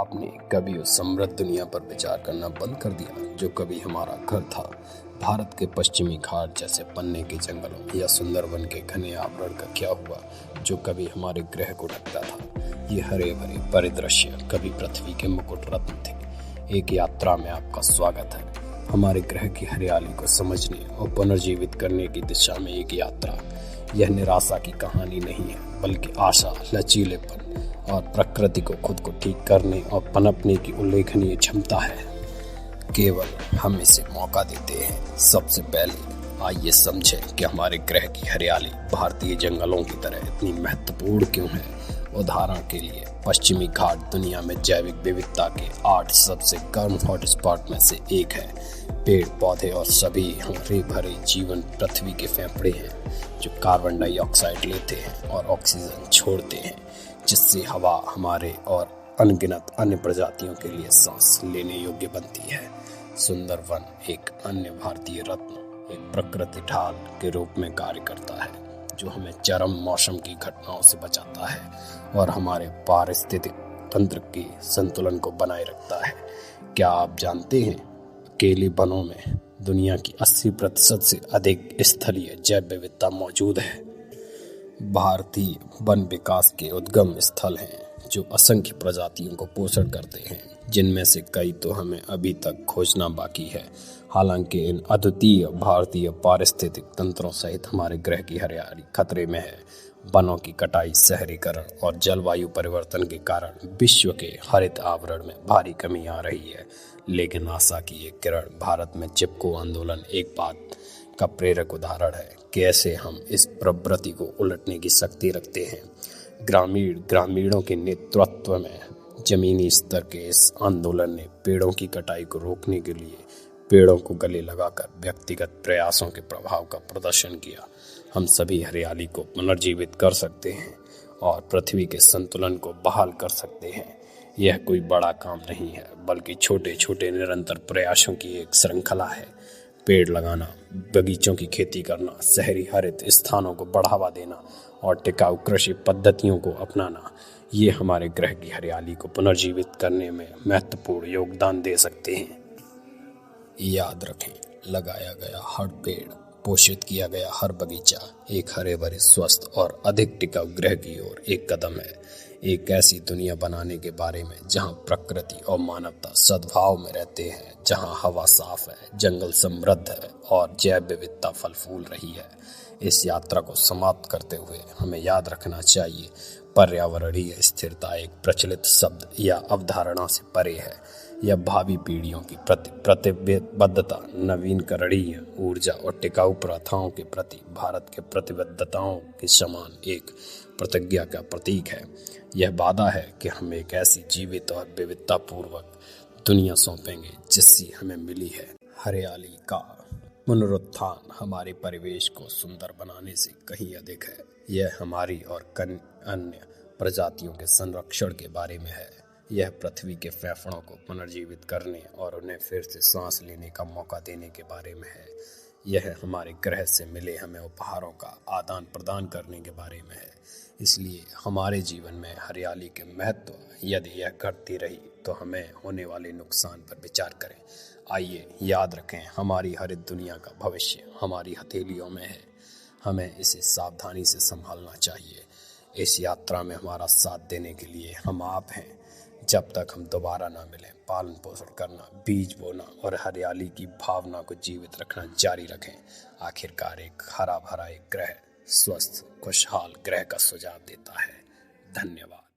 आपने कभी उस समृद्ध दुनिया पर विचार करना बंद कर दिया जो कभी हमारा घर था? भारत के पश्चिमी घाट जैसे पन्ने के जंगलों या सुंदरवन के घने आवरण का क्या हुआ जो कभी हमारे ग्रह को ढकता था? ये हरे भरे परिदृश्य कभी पृथ्वी के मुकुट रत्न थे। एक यात्रा में आपका स्वागत है। हमारे ग्रह की हरियाली को समझने और पुनर्जीवित करने की दिशा में एक यात्रा। यह निराशा की कहानी नहीं है, बल्कि आशा, लचीलेपन और प्रकृति को खुद को ठीक करने और पनपने की उल्लेखनीय क्षमता है। केवल हम इसे मौका देते हैं। सबसे पहले आइए समझें कि हमारे ग्रह की हरियाली भारतीय जंगलों की तरह इतनी महत्वपूर्ण क्यों है। उदाहरण के लिए पश्चिमी घाट दुनिया में जैविक विविधता के 8 सबसे गर्म हॉटस्पॉट में से एक है। पेड़ पौधे और सभी हरे भरे जीवन पृथ्वी के फेफड़े हैं जो कार्बन डाइऑक्साइड लेते हैं और ऑक्सीजन छोड़ते हैं, जिससे हवा हमारे और अनगिनत अन्य प्रजातियों के लिए सांस लेने योग्य बनती है। सुंदरवन एक अन्य भारतीय रत्न एक प्रकृति ढाल के रूप में कार्य करता है जो हमें चरम मौसम की घटनाओं से बचाता है और हमारे पारिस्थितिक तंत्र के संतुलन को बनाए रखता है। क्या आप जानते हैं, अकेले वनों में दुनिया की 80% से अधिक स्थलीय जैव विविधता मौजूद है। भारतीय वन विकास के उद्गम स्थल हैं जो असंख्य प्रजातियों को पोषण करते हैं, जिनमें से कई तो हमें अभी तक खोजना बाकी है। हालांकि इन अद्वितीय भारतीय पारिस्थितिक तंत्रों सहित हमारे ग्रह की हरियाली खतरे में है। वनों की कटाई, शहरीकरण और जलवायु परिवर्तन के कारण विश्व के हरित आवरण में भारी कमी आ रही है। लेकिन आशा की एक किरण भारत में चिपको आंदोलन एक बात का प्रेरक उदाहरण है। कैसे हम इस प्रवृत्ति को उलटने की शक्ति रखते हैं। ग्रामीणों के नेतृत्व में जमीनी स्तर के इस आंदोलन ने पेड़ों की कटाई को रोकने के लिए पेड़ों को गले लगाकर व्यक्तिगत प्रयासों के प्रभाव का प्रदर्शन किया। हम सभी हरियाली को पुनर्जीवित कर सकते हैं और पृथ्वी के संतुलन को बहाल कर सकते हैं। यह कोई बड़ा काम नहीं है, बल्कि छोटे छोटे निरंतर प्रयासों की एक श्रृंखला है। पेड़ लगाना, बगीचों की खेती करना, शहरी हरित स्थानों को बढ़ावा देना और टिकाऊ कृषि पद्धतियों को अपनाना, ये हमारे ग्रह की हरियाली को पुनर्जीवित करने में महत्वपूर्ण योगदान दे सकते हैं। याद रखें, लगाया गया हर पेड़, पोषित किया गया हर बगीचा एक हरे भरे, स्वस्थ और अधिक टिकाऊ ग्रह की ओर एक कदम है। एक ऐसी दुनिया बनाने के बारे में जहां प्रकृति और मानवता सद्भाव में रहते हैं, जहां हवा साफ है, जंगल समृद्ध है और जैव विविधता फल फूल रही है। इस यात्रा को समाप्त करते हुए हमें याद रखना चाहिए, पर्यावरणीय स्थिरता एक प्रचलित शब्द या अवधारणा से परे है। यह भावी पीढ़ियों की प्रतिबद्धता, नवीनकरणीय ऊर्जा और टिकाऊ प्रथाओं के प्रति भारत के प्रतिबद्धताओं के समान एक प्रतिज्ञा का प्रतीक है। यह वादा है कि हम एक ऐसी जीवित और विविधता पूर्वक दुनिया सौंपेंगे जिससे हमें मिली है। हरियाली का पुनरुत्थान हमारे परिवेश को सुंदर बनाने से कहीं अधिक है। यह हमारी और अन्य प्रजातियों के संरक्षण के बारे में है। यह पृथ्वी के फेफड़ों को पुनर्जीवित करने और उन्हें फिर से सांस लेने का मौका देने के बारे में है। यह हमारे ग्रह से मिले हमें उपहारों का आदान प्रदान करने के बारे में है। इसलिए हमारे जीवन में हरियाली के महत्व, यदि यह घटती रही तो हमें होने वाले नुकसान पर विचार करें। आइए याद रखें, हमारी हरित दुनिया का भविष्य हमारी हथेलियों में है। हमें इसे सावधानी से संभालना चाहिए। इस यात्रा में हमारा साथ देने के लिए हम आप हैं। जब तक हम दोबारा ना मिलें, पालन पोषण करना, बीज बोना और हरियाली की भावना को जीवित रखना जारी रखें। आखिरकार एक हरा भरा एक ग्रह, स्वस्थ खुशहाल ग्रह का सुझाव देता है। धन्यवाद।